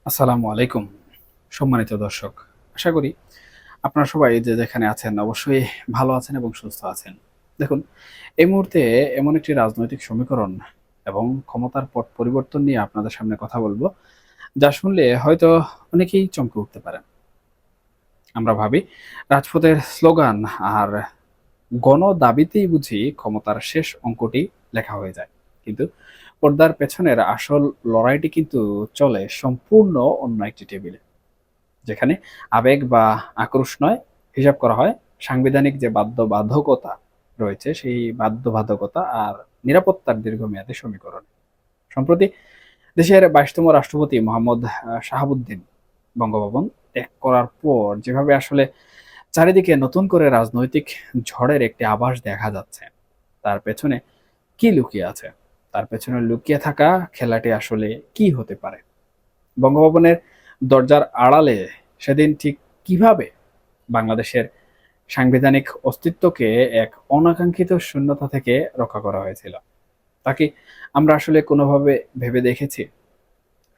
আসসালামু আলাইকুম সম্মানিত দর্শক। আশা করি আপনারা সবাই যে যেখানে আছেন অবশ্যই ভালো আছেন এবং সুস্থ আছেন। দেখুন, এই মুহূর্তে এমন একটি রাজনৈতিক সমীকরণ এবং ক্ষমতার পট পরিবর্তন নিয়ে আপনাদের সামনে কথা বলব, যা শুনলে হয়তো অনেকেই চমকে উঠতে পারেন। আমরা ভাবি রাজপথের স্লোগান আর গণদাবিতেই বুঝি ক্ষমতার শেষ অঙ্কটি লেখা হয়ে যায়। কিন্তু পর্দার পেছনের আসল লড়াইটি কিন্তু চলে সম্পূর্ণ অন্য একটি টেবিলে। যেখানে আবেগ বা আক্রোশ নয়, হিসাব করা হয় সাংবিধানিক যে বাধ্যবাধকতা রয়েছে সেই বাধ্যবাধকতা আর নিরাপত্তার দীর্ঘমেয়াদী সমীকরণ। সম্প্রতি দেশের ২২তম রাষ্ট্রপতি মোহাম্মদ শাহাবুদ্দিন বঙ্গভবন ত্যাগ করার পর যেভাবে আসলে চারিদিকে নতুন করে রাজনৈতিক ঝড়ের একটি আভাস দেখা যাচ্ছে, তার পেছনে কি লুকিয়ে আছে? তার পেছনে লুকিয়ে থাকা খেলাটি আসলে কি হতে পারে? বঙ্গভবনের দরজার আড়ালে সেদিন ঠিক কিভাবে বাংলাদেশের সাংবিধানিক অস্তিত্বকে এক অনাকাঙ্ক্ষিত শূন্যতা থেকে রক্ষা করা হয়েছিল, তা কি আমরা আসলে কোনোভাবে ভেবে দেখেছি?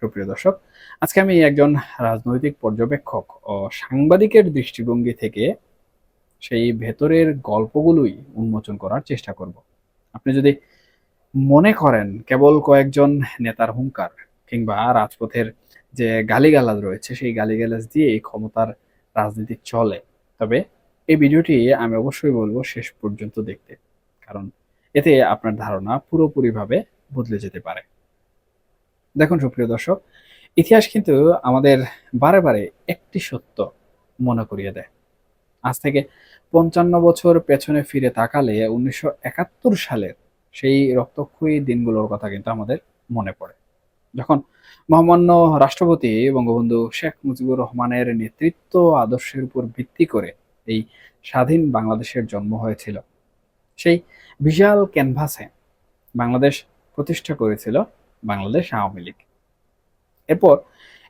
সুপ্রিয় দর্শক, আজকে আমি একজন রাজনৈতিক পর্যবেক্ষক ও সাংবাদিকের দৃষ্টিভঙ্গি থেকে সেই ভেতরের গল্পগুলোই উন্মোচন করার চেষ্টা করব। আপনি যদি মনে করেন কেবল কয়েকজন নেতার হুঙ্কার কিংবা রাজপথের যে গালিগালাজ রয়েছে সেই গালিগালাজ দিয়ে এই ক্ষমতার রাজনীতি চলে, তবে এই ভিডিওটি আমি অবশ্যই বলবো শেষ পর্যন্ত দেখতে, কারণ এতে আপনার ধারণা পুরোপুরিভাবে বদলে যেতে পারে। দেখুন সুপ্রিয় দর্শক, ইতিহাস কিন্তু আমাদের বারে বারে একটি সত্য মনে করিয়ে দেয়। আজ থেকে ৫৫ বছর পেছনে ফিরে তাকালে ১৯৭১ সালের সেই রক্তক্ষয়ী দিনগুলোর কথা কিন্তু আমাদের মনে পড়ে। যখন মহামান্য রাষ্ট্রপতি বঙ্গবন্ধু শেখ মুজিবুর রহমানের নেতৃত্ব আদর্শের উপর ভিত্তি করে এই স্বাধীন বাংলাদেশের জন্ম হয়েছিল। সেই বিশাল ক্যানভাসে বাংলাদেশ প্রতিষ্ঠা করেছিল বাংলাদেশ আওয়ামী লীগ। এরপর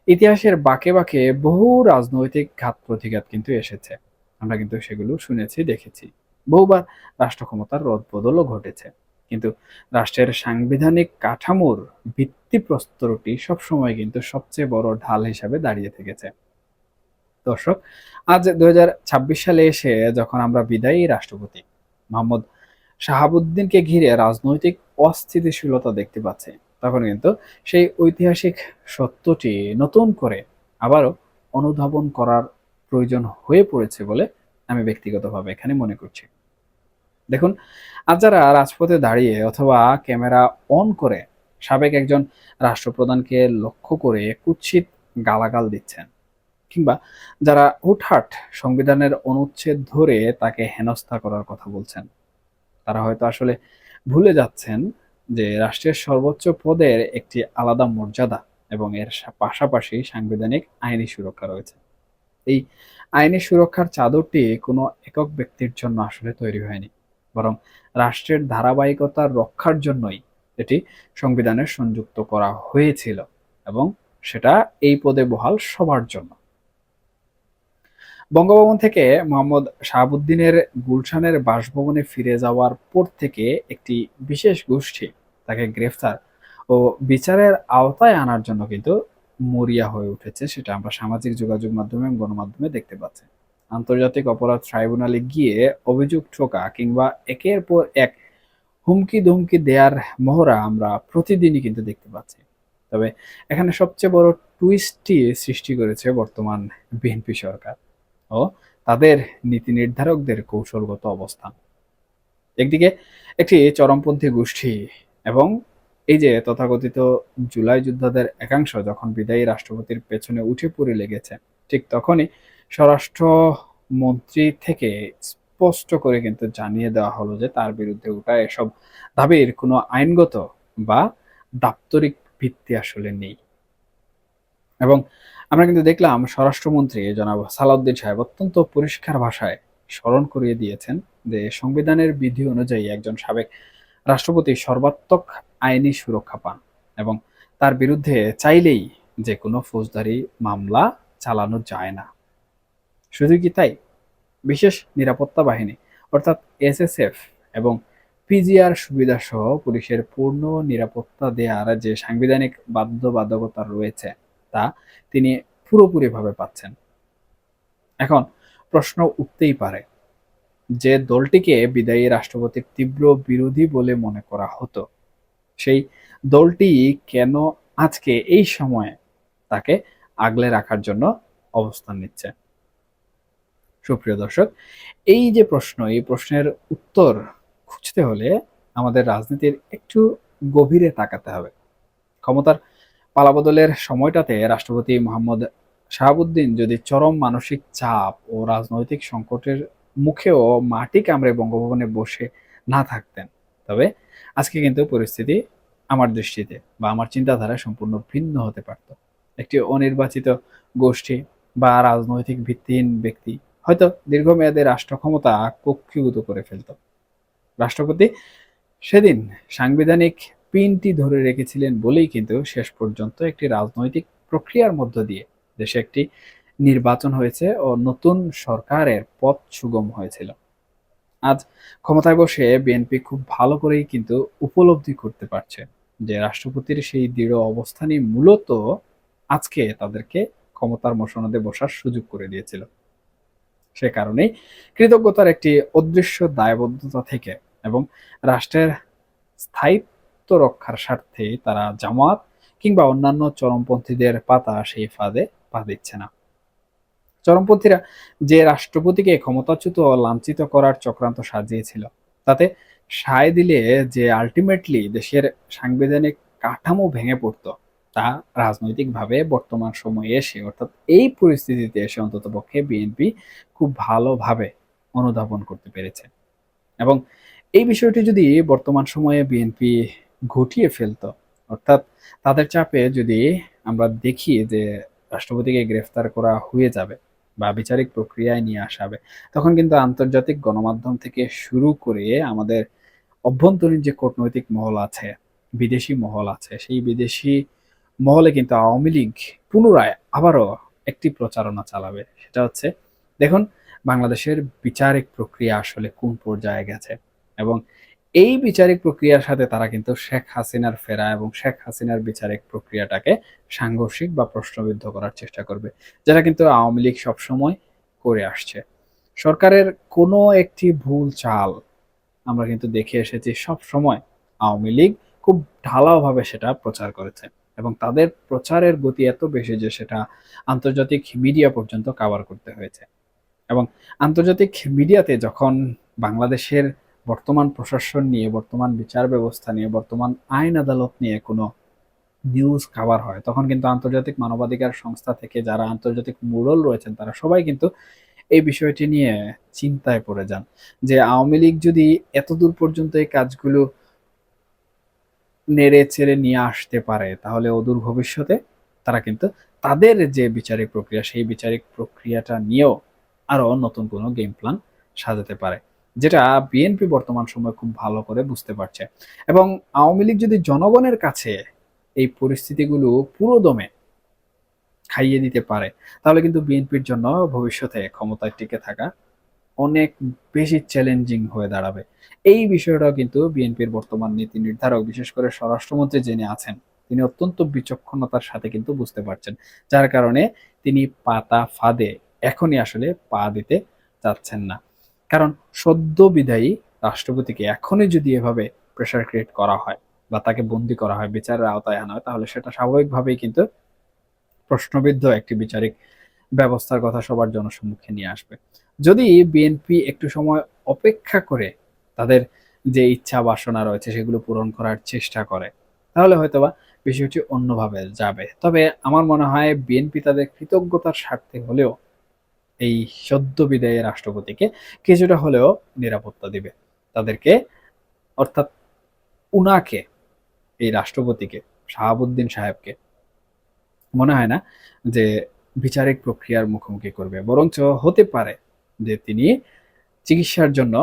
ইতিহাসের বাঁকে বাঁকে বহু রাজনৈতিক ঘাত প্রতিঘাত কিন্তু এসেছে। আমরা কিন্তু সেগুলো শুনেছি, দেখেছি। বহুবার রাষ্ট্র ক্ষমতার রদবদলও ঘটেছে। কিন্তু রাষ্ট্রের সাংবিধানিক কাঠামোর ভিত্তিপ্রস্তরটি সবসময় কিন্তু সবচেয়ে বড় ঢাল হিসাবে দাঁড়িয়ে থেকেছে। দর্শক, আজ ২০২৬ সালে এসে যখন আমরা বিদায়ী রাষ্ট্রপতি মোহাম্মদ শাহাবুদ্দিনকে ঘিরে রাজনৈতিক অস্থিতিশীলতা দেখতে পাচ্ছি, তখন কিন্তু সেই ঐতিহাসিক সত্যটি নতুন করে আবারও অনুধাবন করার প্রয়োজন হয়ে পড়েছে বলে আমি ব্যক্তিগতভাবে এখানে মনে করছি। দেখুন, আজ যারা রাজপথে দাঁড়িয়ে অথবা ক্যামেরা অন করে সাবেক একজন রাষ্ট্রপ্রধানকে লক্ষ্য করে কুৎসিত গালাগাল দিচ্ছেন, কিংবা যারা হুটহাট সংবিধানের অনুচ্ছেদ ধরে তাকে হেনস্থা করার কথা বলছেন, তারা হয়তো আসলে ভুলে যাচ্ছেন যে রাষ্ট্রের সর্বোচ্চ পদের একটি আলাদা মর্যাদা এবং এর পাশাপাশি সাংবিধানিক আইনি সুরক্ষা রয়েছে। এই আইনি সুরক্ষার চাদরটি কোনো একক ব্যক্তির জন্য আসলে তৈরি হয়নি, বরং রাষ্ট্রের ধারাবাহিকতার রক্ষার জন্যই এটি সংবিধানে সংযুক্ত করা হয়েছিল, এবং সেটা এই পদে বহাল সবার জন্য। বঙ্গভবন থেকে মোহাম্মদ শাহাবুদ্দিনের গুলশানের বাসভবনে ফিরে যাওয়ার পর থেকে একটি বিশেষ গোষ্ঠী তাকে গ্রেফতার ও বিচারের আওতায় আনার জন্য কিন্তু মরিয়া হয়ে উঠেছে, সেটা আমরা সামাজিক যোগাযোগ মাধ্যমে এবং গণমাধ্যমে দেখতে পাচ্ছি। আন্তর্জাতিক অপরাধ ট্রাইব্যুনালে গিয়ে অভিযোগ ঠোকা কিংবা একের পর এক হুমকি ধমকি দেয়ার মহড়া আমরা প্রতিদিনই কিন্তু দেখতে পাচ্ছি। তবে এখানে সবচেয়ে বড় টুইস্টটি সৃষ্টি করেছে বর্তমান বিএনপি সরকার ও তাদের নীতি নির্ধারকদের কৌশলগত অবস্থান। একদিকে একটি চরমপন্থী গোষ্ঠী এবং এই যে তথাকথিত জুলাই যোদ্ধাদের একাংশ যখন বিদায়ী রাষ্ট্রপতির পেছনে উঠে পড়ে লেগেছে, ঠিক তখনই স্বরাষ্ট্রমন্ত্রী থেকে স্পষ্ট করে কিন্তু জানিয়ে দেওয়া হলো যে তার বিরুদ্ধে ওঠা এসব দাবির কোনো আইনগত বা দাপ্তরিক ভিত্তি আসলে নেই। এবং আমরা কিন্তু দেখলাম স্বরাষ্ট্রমন্ত্রী জনাব সালাউদ্দিন সাহেব অত্যন্ত পরিষ্কার ভাষায় স্মরণ করিয়ে দিয়েছেন যে সংবিধানের বিধি অনুযায়ী একজন সাবেক রাষ্ট্রপতি সর্বাত্মক আইনি সুরক্ষা পান এবং তার বিরুদ্ধে চাইলেই যে কোনো ফৌজদারি মামলা চালানো যায় না। শুধু কি তাই, বিশেষ নিরাপত্তা বাহিনী অর্থাৎ এসএসএফ এবং পিজিআর সুবিধা সহ পুলিশের পূর্ণ নিরাপত্তা দেওয়ার যে সাংবিধানিক বাধ্যবাধকতা রয়েছে, তা তিনি পুরোপুরিভাবে পাচ্ছেন। এখন প্রশ্ন উঠতেই পারে, যে দলটিকে বিদায়ী রাষ্ট্রপতির তীব্র বিরোধী বলে মনে করা হতো, সেই দলটি কেন আজকে এই সময়ে তাকে আগলে রাখার জন্য অবস্থান নিচ্ছে? সুপ্রিয় দর্শক, এই যে প্রশ্ন, এই প্রশ্নের উত্তর খুঁজতে হলে আমাদের রাজনীতির একটু গভীরে তাকাতে হবে। ক্ষমতার পালাবদলের সময়টাতে রাষ্ট্রপতি মোহাম্মদ শাহাবুদ্দিন যদি চরম মানসিক চাপ ও রাজনৈতিক সংকটের মুখেও মাটি কামড়ে বঙ্গভবনে বসে না থাকতেন, তবে আজকে কিন্তু পরিস্থিতি আমার দৃষ্টিতে বা আমার চিন্তাধারায় সম্পূর্ণ ভিন্ন হতে পারত। একটি অনির্বাচিত গোষ্ঠী বা রাজনৈতিক ভিত্তিহীন ব্যক্তি হয়তো দীর্ঘমেয়াদে রাষ্ট্র ক্ষমতা কক্ষীভূত করে ফেলত। রাষ্ট্রপতি সেদিন সাংবিধানিক পিনটি ধরে রেখেছিলেন বলেই কিন্তু শেষ পর্যন্ত একটি রাজনৈতিক প্রক্রিয়ার মধ্য দিয়ে দেশে একটি নির্বাচন হয়েছে ও নতুন সরকারের পথ সুগম হয়েছিল। আজ ক্ষমতায় বসে বিএনপি খুব ভালো করেই কিন্তু উপলব্ধি করতে পারছে যে রাষ্ট্রপতির সেই দৃঢ় অবস্থানই মূলত আজকে তাদেরকে ক্ষমতার মসনদে বসার সুযোগ করে দিয়েছিল। সে কারণেই কৃতজ্ঞতার একটি অদৃশ্য দায়বদ্ধতা থেকে এবং রাষ্ট্রের স্থায়িত্ব রক্ষার স্বার্থে তারা জামাত কিংবা অন্যান্য চরমপন্থীদের পাতা সেই ফাঁদে পা দিচ্ছে না। চরমপন্থীরা যে রাষ্ট্রপতিকে ক্ষমতাচ্যুত ও লাঞ্ছিত করার চক্রান্ত সাজিয়েছিল, তাতে সায় দিলে যে আলটিমেটলি দেশের সাংবিধানিক কাঠামো ভেঙে পড়তো, তা রাজনৈতিকভাবে বর্তমান সময়ে এসে, অর্থাৎ এই পরিস্থিতিতে এসে অন্ততপক্ষে বিএনপি খুব ভালোভাবে অনুধাবন করতে পেরেছে। এবং এই বিষয়টি যদি বর্তমান সময়ে বিএনপি ঘটিয়ে ফেলতো, অর্থাৎ তাদের চাপে যদি আমরা দেখি যে রাষ্ট্রপতিকে গ্রেফতার করা হয়ে যাবে বা বিচারিক প্রক্রিয়ায় নিয়ে আসা হবে, তখন কিন্তু আন্তর্জাতিক গণমাধ্যম থেকে শুরু করে আমাদের অভ্যন্তরীণ যে কূটনৈতিক মহল আছে, বিদেশি মহল আছে, সেই বিদেশি মহলে কিন্তু আওয়ামী লীগ পুনরায় আবারও একটি প্রচারণা চালাবে। সেটা হচ্ছে, দেখুন বাংলাদেশের বিচারিক প্রক্রিয়া আসলে কোন পর্যায়ে গেছে, এবং এই বিচারিক প্রক্রিয়ার সাথে তারা কিন্তু শেখ হাসিনার ফেরা এবং শেখ হাসিনার বিচারিক প্রক্রিয়াটাকে সাংঘর্ষিক বা প্রশ্নবিদ্ধ করার চেষ্টা করবে, যেটা কিন্তু আওয়ামী লীগ সবসময় করে আসছে। সরকারের কোনো একটি ভুল চাল আমরা কিন্তু দেখে এসেছি, সব সময় আওয়ামী লীগ খুব ঢালাওভাবে সেটা প্রচার করেছে এবং তাদের প্রচারের গতি এত বেশি যে সেটা আন্তর্জাতিক মিডিয়া পর্যন্ত কভার করতে হয়েছে। এবং আন্তর্জাতিক মিডিয়াতে যখন বাংলাদেশের বর্তমান প্রশাসন নিয়ে, বর্তমান বিচার ব্যবস্থা নিয়ে, বর্তমান আইন আদালত নিয়ে কোনো নিউজ কভার হয়, তখন কিন্তু আন্তর্জাতিক মানবাধিকার সংস্থা থেকে যারা আন্তর্জাতিক মোড়ল রয়েছেন, তারা সবাই কিন্তু এই বিষয়টি নিয়ে চিন্তায় পড়ে যান যে আওয়ামী লীগ যদি এতদূর পর্যন্ত এই কাজগুলো নেড়ে চেড়ে নিয়ে আসতে পারে, তাহলে অদূর ভবিষ্যতে তারা কিন্তু তাদের যে বিচারিক প্রক্রিয়া, সেই বিচারিক প্রক্রিয়াটা নিয়েও আরো নতুন কোনো গেম প্ল্যান সাজাতে পারে, যেটা বিএনপি বর্তমান সময়ে খুব ভালো করে বুঝতে পারছে। এবং আওয়ামী লীগ যদি জনগণের কাছে এই পরিস্থিতিগুলো পুরো দমে খাইয়ে দিতে পারে, তাহলে কিন্তু বিএনপির জন্য ভবিষ্যতে ক্ষমতায় টিকে থাকা অনেক বেশি চ্যালেঞ্জিং হয়ে দাঁড়াবে। এই বিষয়টাও কিন্তু বিএনপির বর্তমান নীতি নির্ধারক, বিশেষ করে স্বরাষ্ট্রমন্ত্রী যিনি আছেন, তিনি অত্যন্ত বিচক্ষণতার সাথে কিন্তু বুঝতে পারছেন, যার কারণে তিনি পাতা ফাঁদে এখনই আসলে পা দিতে চাচ্ছেন না। কারণ সদ্য বিদায়ী রাষ্ট্রপতিকে এখনই যদি এভাবে প্রেশার ক্রিয়েট করা হয় বা তাকে বন্দী করা হয়, বিচারের আওতায় আনা হয়, তাহলে সেটা স্বাভাবিকভাবেই কিন্তু প্রশ্নবিদ্ধ একটি বিচারিক ব্যবস্থার কথা সবার জনসম্মুখে নিয়ে আসবে। যদি বিএনপি একটু সময় অপেক্ষা করে তাদের যে ইচ্ছা বাসনা রয়েছে সেগুলো পূরণ করার চেষ্টা করে, তাহলে হয়তোবা বিষয়টি অন্যভাবে যাবে। তবে আমার মনে হয় বিএনপি তাদের কৃতজ্ঞতার স্বার্থে হলেও এই সদ্য বিদায়ী রাষ্ট্রপতিকে কিছুটা হলেও নিরাপত্তা দিবে তাদেরকে, অর্থাৎ উনাকে, এই রাষ্ট্রপতিকে, শাহাবুদ্দিন সাহেবকে মনে হয় না যে বিচারিক প্রক্রিয়ার মুখোমুখি করবে, বরঞ্চ হতে পারে যে তিনি চিকিৎসার জন্য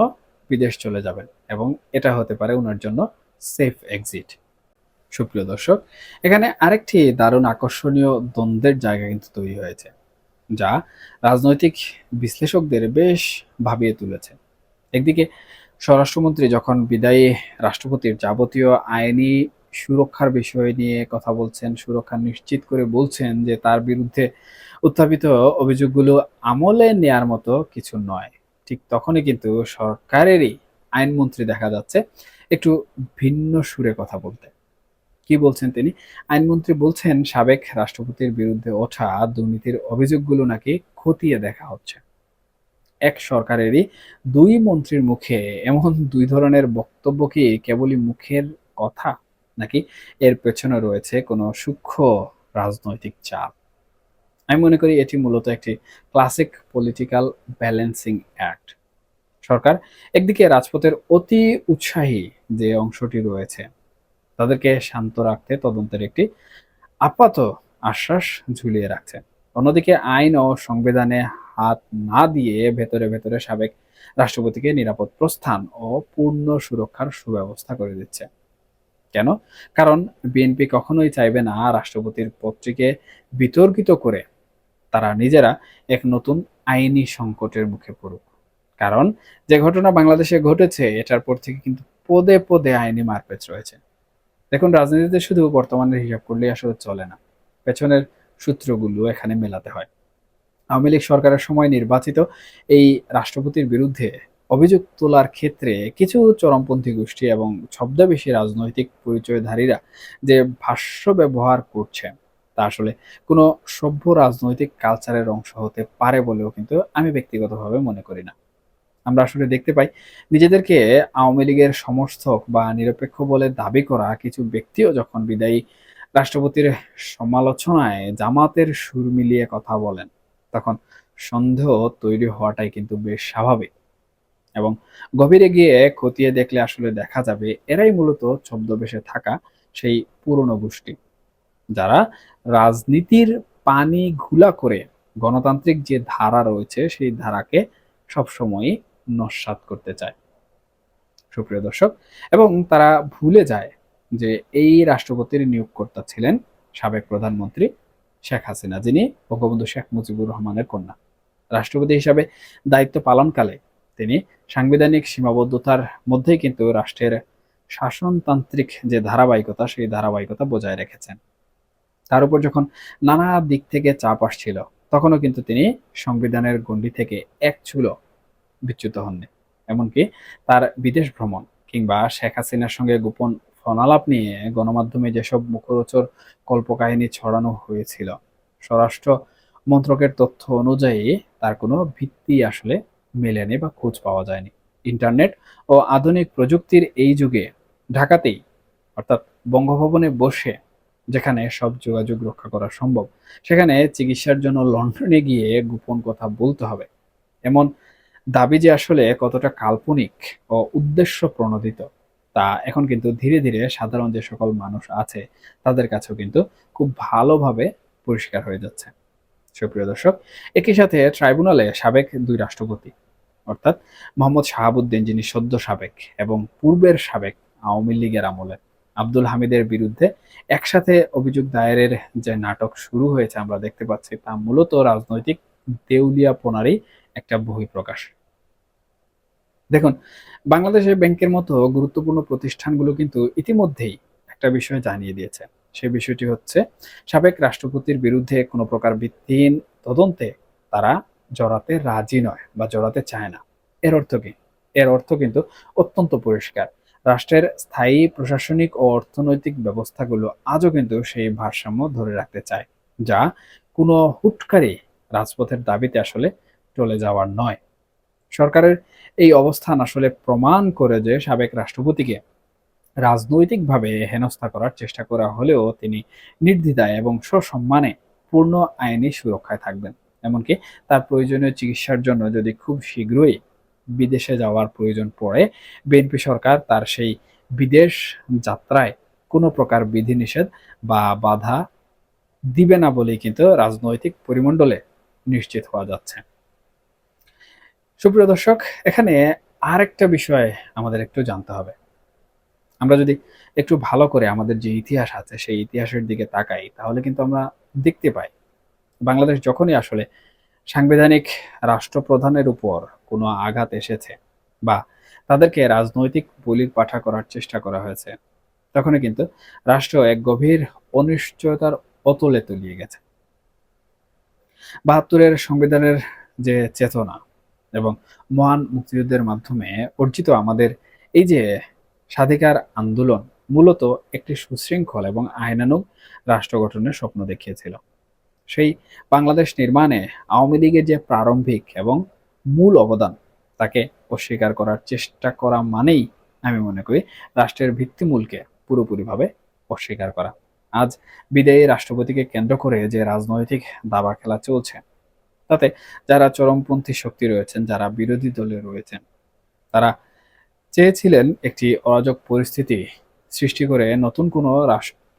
বিদেশ চলে যাবেন এবং এটা হতে পারে ওনার জন্য সেফ এক্সিট। সুপ্রিয় দর্শক, এখানে আরেকটি দারুণ আকর্ষণীয় দ্বন্দ্বের জায়গা কিন্তু তৈরি হয়েছে, যা রাজনৈতিক বিশ্লেষকদের বেশ ভাবিয়ে তুলেছে। একদিকে স্বরাষ্ট্রমন্ত্রী যখন বিদায়ী রাষ্ট্রপতির যাবতীয় আইনি সুরক্ষার বিষয় নিয়ে কথা বলছেন, সুরক্ষা নিশ্চিত করে বলছেন যে তার বিরুদ্ধে উত্থাপিত অভিযোগগুলো আমলে নেয়ার মতো কিছু নয়। ঠিক তখনই কিন্তু সরকারেরই আইনমন্ত্রী দেখা যাচ্ছে একটু ভিন্ন সুরে কথা বলতে। কি বলছেন তিনি? আইনমন্ত্রী বলছেন সাবেক রাষ্ট্রপতির বিরুদ্ধে ওঠা দুর্নীতির অভিযোগগুলো নাকি খতিয়ে দেখা হচ্ছে। এক সরকারেরই ২ মন্ত্রীর মুখে এমন ২ ধরনের বক্তব্য কি কেবলই মুখের কথা? নাকি এর পেছনে রয়েছে কোনো সূক্ষ্ম রাজনৈতিক চাপ? আমি মনে করি এটি মূলত একটি ক্লাসিক পলিটিক্যাল ব্যালেন্সিং অ্যাক্ট। সরকার একদিকে রাজপথের অতি উৎসাহী যে অংশটি রয়েছে, তাদেরকে শান্ত রাখতে তদন্তের একটি আপাত আশ্বাস ঝুলিয়ে রাখছে। অন্যদিকে আইন ও সংবিধানে হাত না দিয়ে ভেতরে ভেতরে সাবেক রাষ্ট্রপতিকে নিরাপদ প্রস্থান ও পূর্ণ সুরক্ষার সুব্যবস্থা করে দিচ্ছে। কেন? কারণ বিএনপি কখনোই চাইবে না রাষ্ট্রপতির পদটিকে বিতর্কিত করে তারা নিজেরা এক নতুন আইনি সংকটের মুখে পড়ুক। কারণ যে ঘটনা বাংলাদেশে ঘটেছে এটার পর থেকে কিন্তু পদে পদে আইনি মারপ্যাচ রয়েছে। দেখুন, রাজনীতিতে শুধু বর্তমানের হিসাব করলেই আসলে চলে না। পেছনের সূত্রগুলো এখানে মেলাতে হয়। আওয়ামী লীগ সরকারের সময় নির্বাচিত এই রাষ্ট্রপতির বিরুদ্ধে অভিযোগ তোলার ক্ষেত্রে কিছু চরমপন্থী গোষ্ঠী এবং ছদ্মবেশী রাজনৈতিক পরিচয়ধারীরা যে ভাষ্য ব্যবহার করছে তা আসলে কোনো সভ্য রাজনৈতিক কালচারের অংশ হতে পারে বলেও কিন্তু আমি ব্যক্তিগতভাবে মনে করি না। আমরা আসলে দেখতে পাই নিজেদেরকে আওয়ামী লীগের সমর্থক বা নিরপেক্ষ বলে দাবি করা কিছু ব্যক্তিও যখন বিদায়ী রাষ্ট্রপতির সমালোচনায় জামাতের সুর মিলিয়ে কথা বলেন, তখন সন্দেহ তৈরি হওয়াটাই কিন্তু বেশ স্বাভাবিক। এবং গভীরে গিয়ে খতিয়ে দেখলে আসলে দেখা যাবে এরাই মূলত ছদ্মবেশে থাকা সেই পুরনো গোষ্ঠী, যারা রাজনীতির পানি ঘোলা করে গণতান্ত্রিক যে ধারা রয়েছে সেই ধারাকে সবসময়ই নস্যাৎ করতে চায়, সুপ্রিয় দর্শক। এবং তারা ভুলে যায় যে এই রাষ্ট্রপতির নিয়োগকর্তা ছিলেন সাবেক প্রধানমন্ত্রী শেখ হাসিনা, যিনি বঙ্গবন্ধু শেখ মুজিবুর রহমানের কন্যা। রাষ্ট্রপতি হিসাবে দায়িত্ব পালনকালে তিনি সাংবিধানিক সীমাবদ্ধতার মধ্যেই কিন্তু রাষ্ট্রের শাসনতান্ত্রিক যে ধারাবাহিকতা সেই ধারাবাহিকতা বজায় রেখেছেন। তার উপর যখন নানা দিক থেকে চাপ আসছিল, তখনও কিন্তু তিনি সংবিধানের গণ্ডি থেকে এক চুলও বিচ্যুত হননি। এমনকি তার বিদেশ ভ্রমণ কিংবা শেখ হাসিনার সঙ্গে গোপন ফোনালাপ নিয়ে গণমাধ্যমে যেসব মুখরোচক কল্পকাহিনী ছড়ানো হয়েছিল, স্বরাষ্ট্র মন্ত্রকের তথ্য অনুযায়ী তার কোনো ভিত্তি আসলে মেলেনি বা খোঁজ পাওয়া যায়নি। ইন্টারনেট ও আধুনিক প্রযুক্তির এই যুগে ঢাকাতেই, অর্থাৎ বঙ্গভবনে বসে যেখানে সব যোগাযোগ রক্ষা করা সম্ভব, সেখানে চিকিৎসার জন্য লন্ডনে গিয়ে গোপন কথা বলতে হবে, এমন দাবি যে আসলে কতটা কাল্পনিক ও উদ্দেশ্য প্রণোদিত তা এখন কিন্তু ধীরে ধীরে সাধারণ যে সকল মানুষ আছে তাদের কাছেও কিন্তু খুব ভালোভাবে পরিষ্কার হয়ে যাচ্ছে। সুপ্রিয় দর্শক, একই সাথে ট্রাইব্যুনালে সাবেক ২ রাষ্ট্রপতি, অর্থাৎ মোহাম্মদ শাহাবুদ্দিন যিনি সদ্য সাবেক এবং পূর্বের সাবেক আওয়ামী লীগের আমলে আব্দুল হামিদের বিরুদ্ধে একসাথে অভিযোগ দায়েরের যে নাটক শুরু হয়েছে আমরা দেখতে পাচ্ছি, তা মূলত রাজনৈতিক দেউলিয়াপনারই একটা বহিঃপ্রকাশ। দেখুন, বাংলাদেশের ব্যাংকের মতো গুরুত্বপূর্ণ প্রতিষ্ঠানগুলো কিন্তু ইতিমধ্যেই একটা বিষয় জানিয়ে দিয়েছে। সেই বিষয়টি হচ্ছে সাবেক রাষ্ট্রপতির বিরুদ্ধে কোনো প্রকার ভিত্তিহীন তদন্তে তারা জড়াতে রাজি নয় বা জড়াতে চায় না। এর অর্থ কি? এর অর্থ কিন্তু অত্যন্ত পরিষ্কার। রাষ্ট্রের স্থায়ী প্রশাসনিক ও অর্থনৈতিক ব্যবস্থাগুলো আজও কিন্তু সেই ভারসাম্য ধরে রাখতে চায়, যা কোনো হুটকারী রাজপথের দাবিতে আসলে চলে যাওয়ার নয়। সরকারের এই অবস্থান আসলে প্রমাণ করে যে সাবেক রাষ্ট্রপতিকে রাজনৈতিকভাবে হেনস্থা করার চেষ্টা করা হলেও তিনি নির্দ্বিধায় এবং সসম্মানে পূর্ণ আইনি সুরক্ষায় থাকবেন। এমনকি তার প্রয়োজনীয় চিকিৎসার জন্য যদি খুব শীঘ্রই বিদেশে যাওয়ার প্রয়োজন পড়ে, বিএনপি সরকার তার সেই বিদেশ যাত্রায় কোনো প্রকার বিধিনিষেধ বা বাধা দিবে না বলেই কিন্তু রাজনৈতিক পরিমণ্ডলে নিশ্চিত হওয়া যাচ্ছে। সুপ্রিয় দর্শক, এখানে আরেকটা বিষয় আমাদের একটু জানতে হবে। আমরা যদি একটু ভালো করে আমাদের যে ইতিহাস আছে সেই ইতিহাসের দিকে তাকাই, তাহলে কিন্তু আমরা দেখতে পাই বাংলাদেশ যখনই আসলে সাংবিধানিক রাষ্ট্রপ্রধানের উপর কোনো আঘাত এসেছে বা তাদেরকে রাজনৈতিক বলির পাঠা করার চেষ্টা করা হয়েছে, তখনই কিন্তু রাষ্ট্র এক গভীর অনিশ্চয়তার অতলে তলিয়ে গেছে। ৭২-এর সংবিধানের যে চেতনা এবং মহান মুক্তিযুদ্ধের মাধ্যমে অর্জিত আমাদের এই যে স্বাধিকার আন্দোলন মূলত একটি সুশৃঙ্খল এবং আইনানুগ রাষ্ট্র গঠনের স্বপ্ন দেখিয়েছিল। সেই বাংলাদেশ নির্মাণে আওয়ামী লীগের যে প্রারম্ভিক এবং মূল অবদান, তাকে অস্বীকার করার চেষ্টা করা মানেই আমি মনে করি রাষ্ট্রের ভিত্তিমূলকে পুরোপুরিভাবে অস্বীকার করা। আজ বিদায়ী রাষ্ট্রপতিকে কেন্দ্র করে যে রাজনৈতিক দাবা খেলা চলছে, তাতে যারা চরমপন্থী শক্তি রয়েছেন, যারা বিরোধী দলে রয়েছেন, তারা চেয়েছিলেন একটি অরাজক পরিস্থিতি সৃষ্টি করে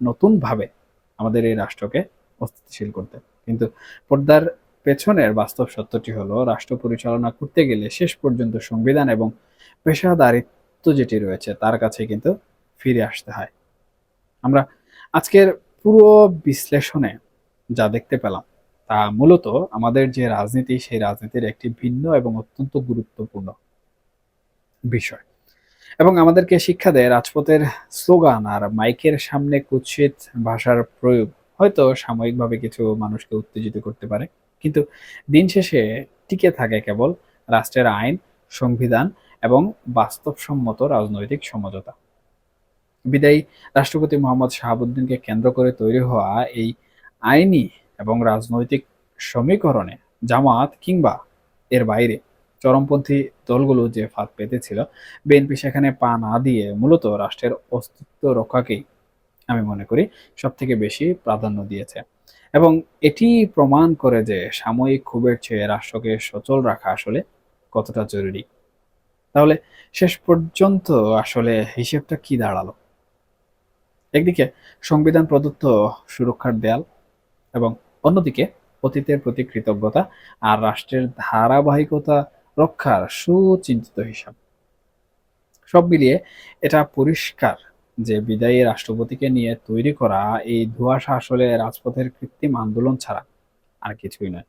নতুনভাবে আমাদের এই রাষ্ট্রকে অস্থিতিশীল করতে। কিন্তু পর্দার পেছনের বাস্তব সত্যটি হলো, রাষ্ট্র পরিচালনা করতে গেলে শেষ পর্যন্ত সংবিধান এবং পেশাদারিত্ব যেটি রয়েছে তার কাছে কিন্তু ফিরে আসতে হয়। আমরা আজকের পুরো বিশ্লেষণে যা দেখতে পেলাম তা মূলত আমাদের যে রাজনীতি, সেই রাজনীতির একটি ভিন্ন এবং অত্যন্ত গুরুত্বপূর্ণ বিষয়, এবং আমাদেরকে শিক্ষা দেয় রাজপথের স্লোগান আর মাইকের সামনে কুৎসিত ভাষার প্রয়োগ হয়তো সাময়িকভাবে কিছু মানুষকে উত্তেজিত করতে পারে, কিন্তু দিন শেষে টিকে থাকে কেবল রাষ্ট্রের আইন, সংবিধান এবং বাস্তবসম্মত রাজনৈতিক সমঝোতা। বিদায়ী রাষ্ট্রপতি মোহাম্মদ শাহাবুদ্দিনকে কেন্দ্র করে তৈরি হওয়া এই আইনি এবং রাজনৈতিক সমীকরণে জামাত কিংবা এর বাইরে চরমপন্থী দলগুলো যে ফাঁদ পেতেছিল, বিএনপি সেখানে পা না দিয়ে মূলত রাষ্ট্রের অস্তিত্ব রক্ষাকেই আমি মনে করি সবথেকে বেশি প্রাধান্য দিয়েছে। এবং এটি প্রমাণ করে যে সাময়িক ক্ষোভের চেয়ে রাষ্ট্রকে সচল রাখা আসলে কতটা জরুরি। তাহলে শেষ পর্যন্ত আসলে হিসেবটা কি দাঁড়ালো? একদিকে সংবিধান প্রদত্ত সুরক্ষার দেয়াল, এবং অন্যদিকে অতীতের প্রতি কৃতজ্ঞতা আর রাষ্ট্রের ধারাবাহিকতা রক্ষার সুচিন্তিত হিসাব। সব মিলিয়ে এটা পরিষ্কার যে বিদায়ী রাষ্ট্রপতিকে নিয়ে তৈরি করা এই ধোঁয়াশা আসলে রাজপথের কৃত্রিম আন্দোলন ছাড়া আর কিছুই নয়।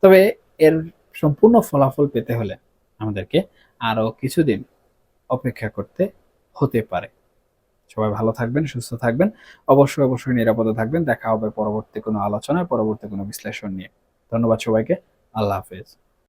তবে এর সম্পূর্ণ ফলাফল পেতে হলে আমাদেরকে আরো কিছুদিন অপেক্ষা করতে হতে পারে। সবাই ভালো থাকবেন, সুস্থ থাকবেন, অবশ্যই নিরাপদে থাকবেন। দেখা হবে পরবর্তী কোনো আলোচনায়, পরবর্তী কোনো বিশ্লেষণ নিয়ে। ধন্যবাদ সবাইকে। আল্লাহ হাফেজ।